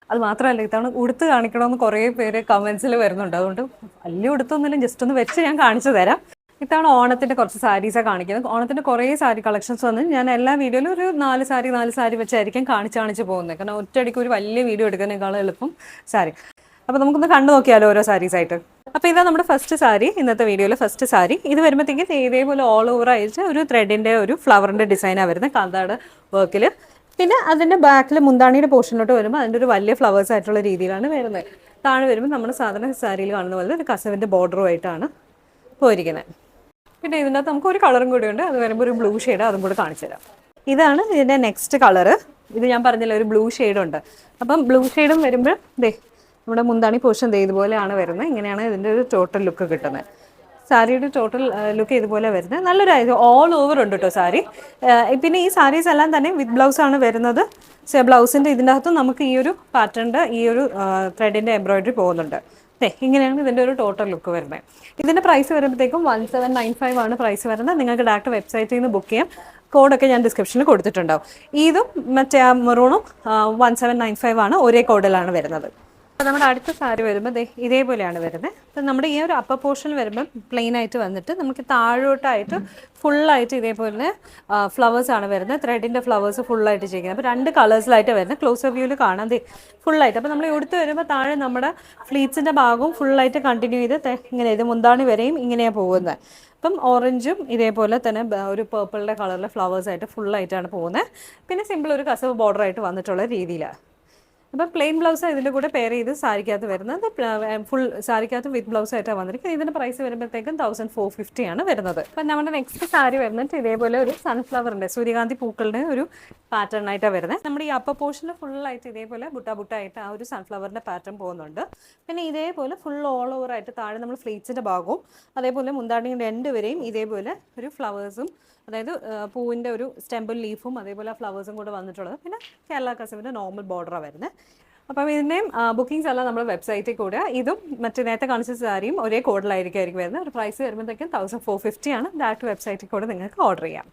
അത് മാത്രമല്ല ഇത്തവണ ഉടുത്ത് കാണിക്കണമെന്ന് കുറേ പേര് കമൻസിൽ വരുന്നുണ്ട്. അതുകൊണ്ട് വലിയ ഉടുത്തൊന്നുമില്ല, ജസ്റ്റ് ഒന്ന് വെച്ച് ഞാൻ കാണിച്ചു തരാം. ഇത്തവണ ഓണത്തിൻ്റെ കുറച്ച് സാരീസാണ് കാണിക്കുന്നത്. ഓണത്തിൻ്റെ കുറേ സാരി കളക്ഷൻസ് വന്ന് ഞാൻ എല്ലാ വീഡിയോയിലും ഒരു 4 സാരി വെച്ചായിരിക്കും കാണിച്ച് പോകുന്നത്. കാരണം ഒറ്റയടിക്ക് ഒരു വലിയ വീഡിയോ എടുക്കുന്നതിനേക്കാളും എളുപ്പം സാരി. അപ്പോൾ നമുക്കൊന്ന് കണ്ടു നോക്കിയാലോ ഓരോ സാരീസായിട്ട്. അപ്പോൾ ഇതാ നമ്മുടെ ഫസ്റ്റ് സാരി, ഇന്നത്തെ വീഡിയോയിൽ ഫസ്റ്റ് സാരി. ഇത് വരുമ്പോഴത്തേക്കും ഇതേപോലെ ഓൾ ഓവർ ആയിട്ട് ഒരു ത്രെഡിൻ്റെ ഒരു ഫ്ലവറിൻ്റെ ഡിസൈനാണ് വരുന്നത് കാന്താട് വർക്കിൽ. പിന്നെ അതിൻ്റെ ബാക്കിൽ മുന്താണിയുടെ പോർഷനിലോട്ട് വരുമ്പോൾ അതിൻ്റെ ഒരു വലിയ ഫ്ലവേഴ്സ് ആയിട്ടുള്ള രീതിയിലാണ് വരുന്നത്. താഴെ വരുമ്പോൾ നമ്മുടെ സാധാരണ സാരിയിൽ കാണുന്ന പോലെ ഒരു കസവിൻ്റെ ബോർഡറുമായിട്ടാണ് പോയിരിക്കുന്നത്. പിന്നെ ഇതിൻ്റെ അകത്ത് നമുക്ക് ഒരു കളറും കൂടി ഉണ്ട്, അത് വരുമ്പോൾ ഒരു ബ്ലൂ ഷെയ്ഡ്, അതും കൂടെ കാണിച്ചു തരാം. ഇതാണ് ഇതിൻ്റെ നെക്സ്റ്റ് കളറ്. ഇത് ഞാൻ പറഞ്ഞില്ല ഒരു ബ്ലൂ ഷെയ്ഡുണ്ട്. അപ്പം ബ്ലൂ ഷെയ്ഡും വരുമ്പോൾ നമ്മുടെ മുന്താണി പോർഷൻ ഇതുപോലെയാണ് വരുന്നത്. ഇങ്ങനെയാണ് ഇതിൻ്റെ ഒരു ടോട്ടൽ ലുക്ക് കിട്ടുന്നത്. സാരിയുടെ ടോട്ടൽ ലുക്ക് ഇതുപോലെ വരുന്നത്. നല്ലൊരു ഓൾ ഓവർ ഉണ്ട് കേട്ടോ സാരി. പിന്നെ ഈ സാരീസ് എല്ലാം തന്നെ വിത്ത് ബ്ലൗസാണ് വരുന്നത്. ബ്ലൗസിൻ്റെ ഇതിൻ്റെ അകത്തും നമുക്ക് ഈ ഒരു പാറ്റേണിൻ്റെ ഈ ഒരു ത്രെഡിൻ്റെ എംബ്രോയിഡറി പോകുന്നുണ്ട്. ഇങ്ങനെയാണ് ഇതിൻ്റെ ഒരു ടോട്ടൽ ലുക്ക് വരുന്നത്. ഇതിൻ്റെ പ്രൈസ് വരുമ്പോഴത്തേക്കും 1795 ആണ് പ്രൈസ് വരുന്നത്. നിങ്ങൾക്ക് ഡയറക്റ്റ് വെബ്സൈറ്റിൽ നിന്ന് ബുക്ക് ചെയ്യാം. കോഡൊക്കെ ഞാൻ ഡിസ്ക്രിപ്ഷനിൽ കൊടുത്തിട്ടുണ്ടാവും. ഇതും മറ്റേ മെറൂണും 1795 ആണ്, ഒരേ കോഡിലാണ് വരുന്നത്. അപ്പോൾ നമ്മുടെ അടുത്ത സാരി വരുമ്പോൾ ഇതേപോലെയാണ് വരുന്നത്. അപ്പം നമ്മുടെ ഈ ഒരു അപ്പർ പോർഷൻ വരുമ്പോൾ പ്ലെയിൻ ആയിട്ട് വന്നിട്ട് നമുക്ക് താഴോട്ടായിട്ട് ഫുള്ളായിട്ട് ഇതേപോലെ ഫ്ലവേഴ്സാണ് വരുന്നത്. ത്രെഡിൻ്റെ ഫ്ലവേഴ്സ് ഫുള്ളായിട്ട് ചെയ്യുന്നത്. അപ്പോൾ 2 കളേഴ്സിലായിട്ട് വരുന്നത്. ക്ലോസർ വ്യൂവിൽ കാണാൻ ഫുള്ളായിട്ട്. അപ്പോൾ നമ്മൾ എടുത്ത് വരുമ്പോൾ താഴെ നമ്മുടെ ഫ്ലീറ്റ്സിൻ്റെ ഭാഗവും ഫുള്ളായിട്ട് കണ്ടിന്യൂ ചെയ്ത് ഇങ്ങനെ ഇത് മുന്താണി വരെയും ഇങ്ങനെയാണ് പോകുന്നത്. അപ്പം ഓറഞ്ചും ഇതേപോലെ തന്നെ ഒരു പേർപ്പിളിൻ്റെ കളറിലെ ഫ്ലവേഴ്സായിട്ട് ഫുള്ളായിട്ടാണ് പോകുന്നത്. പിന്നെ സിമ്പിൾ ഒരു കസവ് ബോർഡറായിട്ട് വന്നിട്ടുള്ള രീതിയിലാണ്. അപ്പം പ്ലെയിൻ ബ്ലൗസ് ഇതിൻ്റെ കൂടെ പെയർ ചെയ്ത് സാരിക്കകത്ത് വരുന്നത്. ഫുൾ സാരിക്കകത്ത് വിത്ത് ബ്ലൗസ് ആയിട്ടാണ് വന്നിരിക്കുന്നത്. ഇതിൻ്റെ പ്രൈസ് വരുമ്പോഴത്തേക്കും 1450 ആണ് വരുന്നത്. അപ്പം നമ്മുടെ നെക്സ്റ്റ് സാരി വരുന്നത് ഇതേപോലെ ഒരു സൺഫ്ലവറിൻ്റെ സൂര്യകാന്തി പൂക്കളുടെ ഒരു പാറ്റേൺ ആയിട്ടാണ് വരുന്നത്. നമ്മുടെ ഈ അപ്പർ പോർഷനിൽ ഫുള്ളായിട്ട് ഇതേപോലെ ബുട്ടായിട്ട് ആ ഒരു സൺഫ്ലവറിൻ്റെ പാറ്റേൺ പോകുന്നുണ്ട്. പിന്നെ ഇതേപോലെ ഫുൾ ഓൾ ഓവർ ആയിട്ട് താഴെ നമ്മൾ ഫ്ലീറ്റ്സിൻ്റെ ഭാഗവും അതേപോലെ മുന്താണിയുടെ രണ്ടുവരെയും ഇതേപോലെ ഒരു ഫ്ലവേഴ്സും, അതായത് പൂവിൻ്റെ ഒരു സ്റ്റെമ്പും ലീഫും അതേപോലെ ഫ്ലവേഴ്സും കൂടെ വന്നിട്ടുള്ളത്. പിന്നെ കേരള കസവിൻ്റെ നോർമൽ ബോർഡറാണ് വരുന്നത്. അപ്പം ഇതിൻ്റെയും ബുക്കിംഗ്സ് എല്ലാം നമ്മുടെ വെബ്സൈറ്റിൽ കൂടെ. ഇതും മറ്റു നേരത്തെ കാണിച്ച സാരിയും ഒരേ കോഡിലായിരിക്കും വരുന്നത്. ഒരു പ്രൈസ് വരുമ്പോഴത്തേക്കും 1450 ആണ്. ഡയറക്റ്റ് വെബ്സൈറ്റിൽ കൂടെ നിങ്ങൾക്ക് ഓർഡർ ചെയ്യാം.